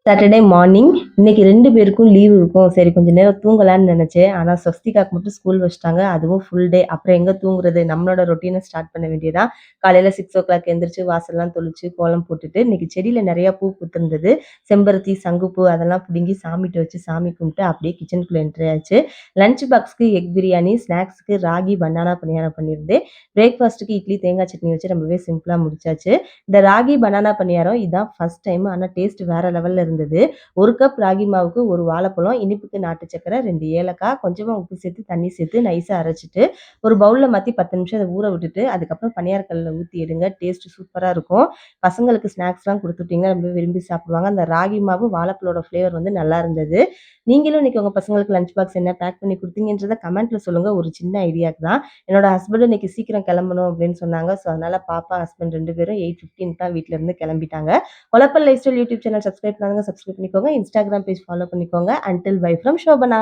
Saturday morning இன்னைக்கு 2 பேருக்கும் leave இருக்கும். சரி கொஞ்ச நேரம் தூங்கலான்னு நெனச்சேன். ஆனா ஸ்வஸ்திகாக்கு மட்டும் ஸ்கூல் வச்சுட்டாங்க. அதுவும் ஃபுல் டே. அப்புறம் எங்க தூங்குறது? நம்மளோட ரொட்டீன ஸ்டார்ட் பண்ண வேண்டியதுதான். காலையில 6:00 எந்திரிச்சு வாசல்லாம் தொளிச்சு, கோலம் போட்டுட்டு, இன்னைக்கு செடியில நெறைய பூ பூத்திருந்தது. செம்பருத்தி, சங்குப்பூ அதெல்லாம் புடுங்கி சாமிட்ட வச்சு சாமி கும்பிட்டு அப்படியே கிச்சனுக்குள்ள என்ட்ரி ஆச்சு. லஞ்ச் பாக்ஸ்க்கு எக் பிரியாணி, ஸ்நாக்ஸ்க்கு ராகி பனானா பணியாரம் பண்ணியிருந்தேன். பிரேக்ஃபாஸ்ட்டுக்கு இட்லி, தேங்காய் சட்னி வச்சு ரொம்பவே சிம்பிளா முடிச்சாச்சு. இந்த ராகி பனானா பணியாரம் இதான் ஃபர்ஸ்ட் டைம். ஆனா டேஸ்ட் வேற லெவல்ல இருந்தது. 1 கப் ராகி மாவுக்கு 1 வாழைப்பழம், இனிப்புக்கு நாட்டு சர்க்கரை, 2 ஏலக்காய், கொஞ்சமா உப்பு சேர்த்து, தண்ணி சேர்த்து நைஸா அரைச்சுட்டு, ஒரு பவுல்ல மாத்தி 10 நிமிஷம் அத ஊற விட்டுட்டு, அதுக்கப்புறம் பணியார கல்லுல ஊத்தி எடுங்க. டேஸ்ட் சூப்பரா இருக்கும். பசங்களுக்கு ஸ்நாக்ஸ்லாம் குடுத்துட்டீங்கன்னா ரொம்ப விரும்பி சாப்பிடுவாங்க. அந்த ராகி மாவு, வாழைப்பழோட ஃப்ளேவர் வந்து நல்லா இருந்தது. நீங்களும் இன்னைக்கு உங்க பசங்களுக்கு லஞ்ச் பாக்ஸ் என்ன பேக் பண்ணி குடுத்தீங்கன்றத கமெண்ட்ல சொல்லுங்க. ஒரு சின்ன ஐடியாக்கு தான். என்னோட ஹஸ்பண்டும் இன்னைக்கு சீக்கிரம் கிளம்பணும் அப்படின்னு சொன்னாங்க. ஸோ அதனால பாப்பா, ஹஸ்பண்ட் 2 பேரும் 8:15 தான் வீட்ல இருந்து கிளம்பிட்டாங்க. கொலப்பல் life style YouTube channel subscribe பண்ணாதவங்க சப்ஸ்கிரைப் பண்ணிக்கோங்க. இன்ஸ்டாகிராம் பேஜ் ஃபாலோ பண்ணிக்கோங்க. Until bye from Shobana.